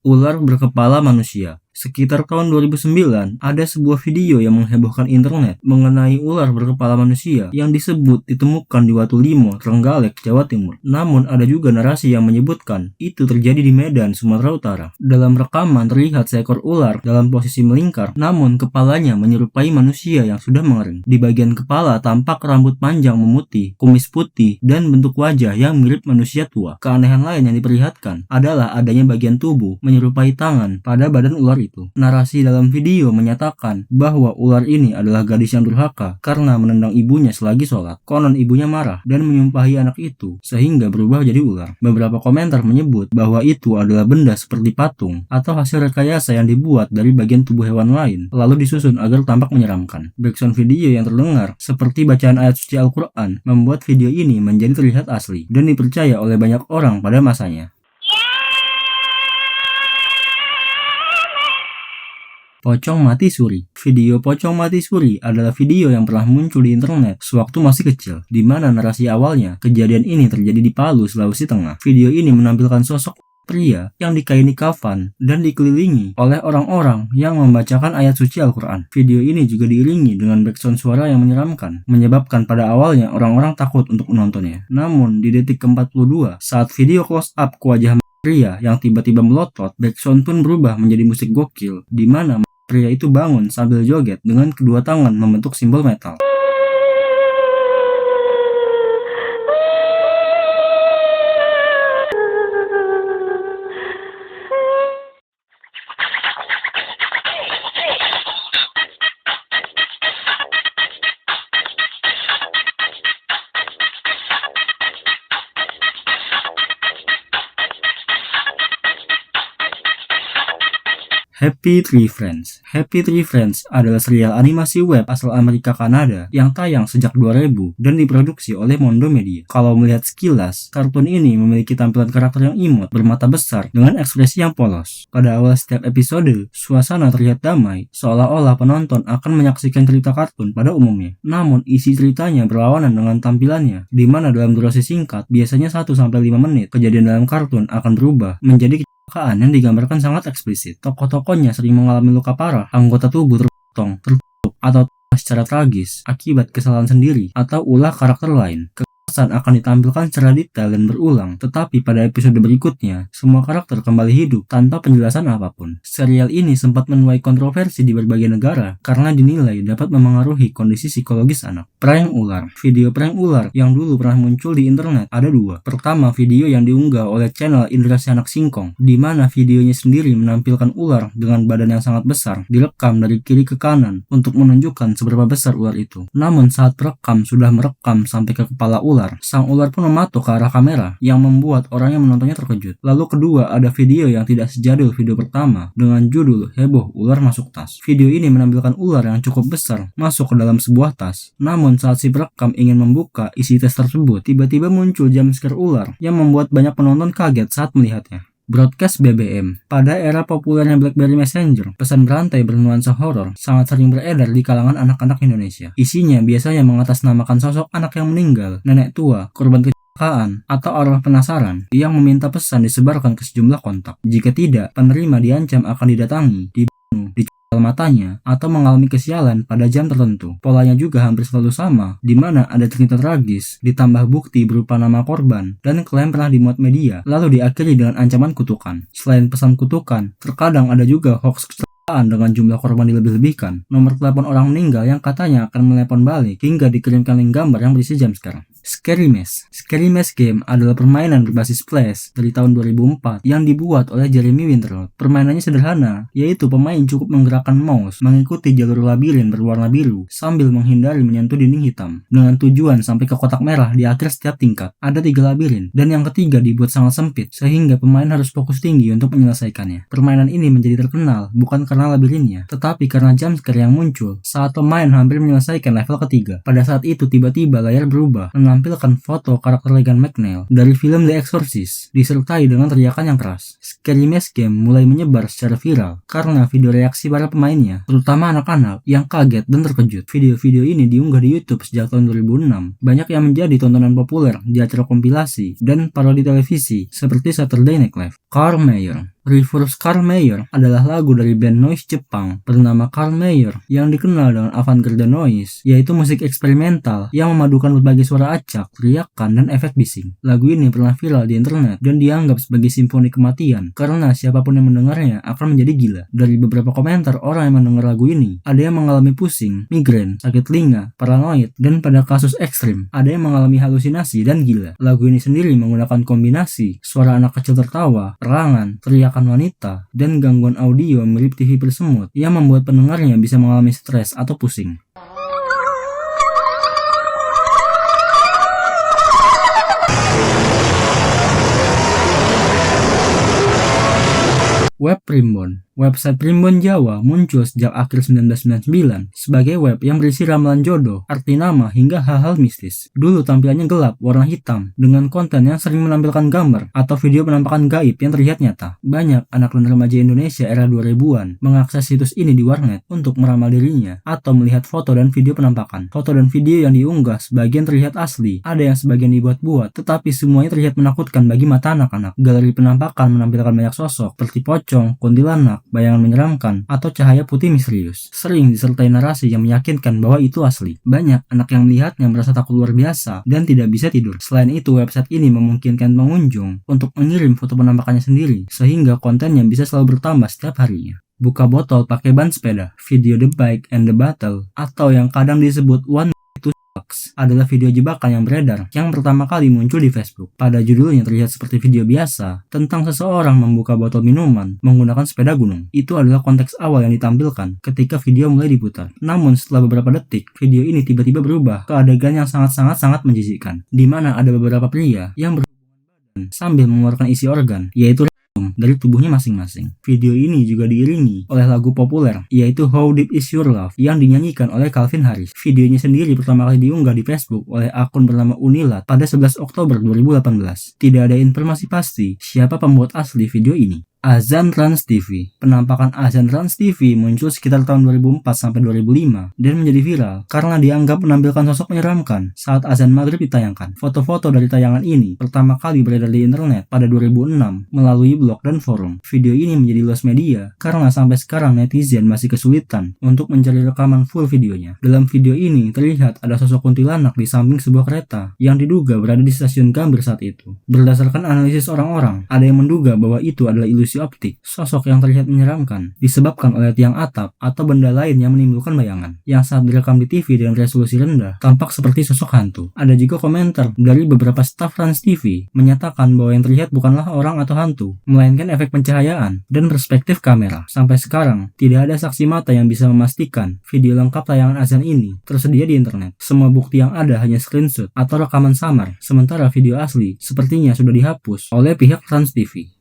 Ular berkepala manusia. Sekitar tahun 2009, ada sebuah video yang menghebohkan internet mengenai ular berkepala manusia yang disebut ditemukan di Watu Limo, Trenggalek, Jawa Timur. Namun ada juga narasi yang menyebutkan itu terjadi di Medan, Sumatera Utara. Dalam rekaman terlihat seekor ular dalam posisi melingkar, namun kepalanya menyerupai manusia yang sudah mengering. Di bagian kepala tampak rambut panjang memutih, kumis putih, dan bentuk wajah yang mirip manusia tua. Keanehan lain yang diperlihatkan adalah adanya bagian tubuh menyerupai tangan pada badan ular itu. Narasi dalam video menyatakan bahwa ular ini adalah gadis yang durhaka karena menendang ibunya selagi sholat. Konon ibunya marah dan menyumpahi anak itu sehingga berubah jadi ular. Beberapa komentar menyebut bahwa itu adalah benda seperti patung atau hasil rekayasa yang dibuat dari bagian tubuh hewan lain lalu disusun agar tampak menyeramkan. Background video yang terdengar seperti bacaan ayat suci Al-Quran membuat video ini menjadi terlihat asli dan dipercaya oleh banyak orang pada masanya. Pocong mati suri. Video pocong mati suri adalah video yang pernah muncul di internet sewaktu masih kecil, di mana narasi awalnya kejadian ini terjadi di Palu, Sulawesi Tengah. Video ini menampilkan sosok pria yang dikaini kafan dan dikelilingi oleh orang-orang yang membacakan ayat suci Al-Quran. Video ini juga diiringi dengan background suara yang menyeramkan, menyebabkan pada awalnya orang-orang takut untuk menontonnya. Namun di detik ke-42, saat video close up ke wajah pria yang tiba-tiba melotot, background pun berubah menjadi musik gokil, di mana pria itu bangun sambil joget dengan kedua tangan membentuk simbol metal. Happy Tree Friends. Happy Tree Friends adalah serial animasi web asal Amerika Kanada yang tayang sejak 2000 dan diproduksi oleh Mondo Media. Kalau melihat sekilas, kartun ini memiliki tampilan karakter yang imut, bermata besar, dengan ekspresi yang polos. Pada awal setiap episode, suasana terlihat damai, seolah-olah penonton akan menyaksikan cerita kartun pada umumnya. Namun, isi ceritanya berlawanan dengan tampilannya, di mana dalam durasi singkat, biasanya 1-5 menit, kejadian dalam kartun akan berubah menjadi kecelakaan yang digambarkan sangat eksplisit. Tokoh-tokohnya sering mengalami luka parah, anggota tubuh terpotong, tertutup, atau secara tragis akibat kesalahan sendiri atau ulah karakter lain. Kekerasan akan ditampilkan secara detail dan berulang, tetapi pada episode berikutnya, semua karakter kembali hidup tanpa penjelasan apapun. Serial ini sempat menuai kontroversi di berbagai negara karena dinilai dapat memengaruhi kondisi psikologis anak. Prank ular. Video prank ular yang dulu pernah muncul di internet ada dua. Pertama, video yang diunggah oleh channel Indra Si Anak Singkong, di mana videonya sendiri menampilkan ular dengan badan yang sangat besar, direkam dari kiri ke kanan untuk menunjukkan seberapa besar ular itu. Namun saat perekam sudah merekam sampai ke kepala ular, sang ular pun mematuk ke arah kamera yang membuat orang yang menontonnya terkejut. Lalu kedua, ada video yang tidak sejadul video pertama dengan judul Heboh Ular Masuk Tas. Video ini menampilkan ular yang cukup besar masuk ke dalam sebuah tas. Namun saat si perekam ingin membuka isi tas tersebut, tiba-tiba muncul jumpscare ular yang membuat banyak penonton kaget saat melihatnya. Broadcast BBM. Pada era populernya BlackBerry Messenger, pesan berantai bernuansa horor sangat sering beredar di kalangan anak-anak Indonesia. Isinya biasanya mengatasnamakan sosok anak yang meninggal, nenek tua, korban kecelakaan, atau orang penasaran yang meminta pesan disebarkan ke sejumlah kontak. Jika tidak, penerima diancam akan didatangi, dibunuh, dicual matanya, atau mengalami kesialan pada jam tertentu. Polanya juga hampir selalu sama, di mana ada cerita tragis, ditambah bukti berupa nama korban, dan klaim pernah dimuat media, lalu diakhiri dengan ancaman kutukan. Selain pesan kutukan, terkadang ada juga hoax kecelakaan dengan jumlah korban dilebih-lebihkan, nomor telepon orang meninggal yang katanya akan menelepon balik, hingga dikirimkan link gambar yang berisi jumpscare. Scary Mess. Scary Mess Game adalah permainan berbasis Flash dari tahun 2004 yang dibuat oleh Jeremy Winterlord. Permainannya sederhana, yaitu pemain cukup menggerakkan mouse mengikuti jalur labirin berwarna biru sambil menghindari menyentuh dinding hitam, dengan tujuan sampai ke kotak merah di akhir setiap tingkat. Ada 3 labirin, dan yang ketiga dibuat sangat sempit sehingga pemain harus fokus tinggi untuk menyelesaikannya. Permainan ini menjadi terkenal bukan karena labirinnya, tetapi karena jumpscare yang muncul saat pemain hampir menyelesaikan level ketiga. Pada saat itu tiba-tiba layar berubah, menampilkan foto karakter Regan McNeil dari film The Exorcist, disertai dengan teriakan yang keras. Scary Mess Game mulai menyebar secara viral karena video reaksi para pemainnya, terutama anak-anak yang kaget dan terkejut. Video-video ini diunggah di YouTube sejak tahun 2006. Banyak yang menjadi tontonan populer di acara kompilasi dan parodi televisi seperti Saturday Night Live. Carl Mayer. Reverse Carl Mayer adalah lagu dari band noise Jepang bernama Carl Mayer yang dikenal dengan avant-garde noise, yaitu musik eksperimental yang memadukan berbagai suara acak, teriakan, dan efek bising. Lagu ini pernah viral di internet dan dianggap sebagai simfoni kematian karena siapapun yang mendengarnya akan menjadi gila. Dari beberapa komentar orang yang mendengar lagu ini, ada yang mengalami pusing, migrain, sakit telinga, paranoid, dan pada kasus ekstrim, ada yang mengalami halusinasi dan gila. Lagu ini sendiri menggunakan kombinasi suara anak kecil tertawa, perangan, teriakan wanita, dan gangguan audio mirip TV bersemut yang membuat pendengarnya bisa mengalami stres atau pusing. Web Primbon. Website Primbon Jawa muncul sejak akhir 1999 sebagai web yang berisi ramalan jodoh, arti nama, hingga hal-hal mistis. Dulu tampilannya gelap, warna hitam, dengan konten yang sering menampilkan gambar atau video penampakan gaib yang terlihat nyata. Banyak anak dan remaja Indonesia era 2000-an mengakses situs ini di warnet untuk meramal dirinya atau melihat foto dan video penampakan. Foto dan video yang diunggah sebagian terlihat asli, ada yang sebagian dibuat-buat, tetapi semuanya terlihat menakutkan bagi mata anak-anak. Galeri penampakan menampilkan banyak sosok seperti pocong, kuntilanak, bayangan menyeramkan, atau cahaya putih misterius. Sering disertai narasi yang meyakinkan bahwa itu asli. Banyak anak yang melihatnya merasa takut luar biasa dan tidak bisa tidur. Selain itu, website ini memungkinkan pengunjung untuk mengirim foto penampakannya sendiri, sehingga kontennya bisa selalu bertambah setiap harinya. Buka botol pakai ban sepeda, video The Bike and the Battle, atau yang kadang disebut One adalah video jebakan yang beredar yang pertama kali muncul di Facebook. Pada judulnya terlihat seperti video biasa tentang seseorang membuka botol minuman menggunakan sepeda gunung. Itu adalah konteks awal yang ditampilkan ketika video mulai diputar. Namun setelah beberapa detik, video ini tiba-tiba berubah ke adegan yang sangat menjijikkan, di mana ada beberapa pria yang berhubungan badan sambil mengeluarkan isi organ, yaitu dari tubuhnya masing-masing. Video ini juga diiringi oleh lagu populer, yaitu How Deep Is Your Love, yang dinyanyikan oleh Calvin Harris. Videonya sendiri pertama kali diunggah di Facebook oleh akun bernama Unilat pada 11 Oktober 2018. Tidak ada informasi pasti siapa pembuat asli video ini. Azan Trans TV. Penampakan Azan Trans TV muncul sekitar tahun 2004-2005 dan menjadi viral karena dianggap menampilkan sosok menyeramkan saat azan maghrib ditayangkan. Foto-foto dari tayangan ini pertama kali beredar di internet pada 2006 melalui blog dan forum. Video ini menjadi luas media karena sampai sekarang netizen masih kesulitan untuk mencari rekaman full videonya. Dalam video ini terlihat ada sosok kuntilanak di samping sebuah kereta yang diduga berada di stasiun Gambir saat itu. Berdasarkan analisis orang-orang, ada yang menduga bahwa itu adalah ilusi optik. Sosok yang terlihat menyeramkan disebabkan oleh tiang atap atau benda lain yang menimbulkan bayangan, yang saat direkam di TV dengan resolusi rendah tampak seperti sosok hantu. Ada juga komentar dari beberapa staf Trans TV menyatakan bahwa yang terlihat bukanlah orang atau hantu, melainkan efek pencahayaan dan perspektif kamera. Sampai sekarang tidak ada saksi mata yang bisa memastikan video lengkap tayangan azan ini tersedia di internet. Semua bukti yang ada hanya screenshot atau rekaman samar, sementara video asli sepertinya sudah dihapus oleh pihak Trans TV.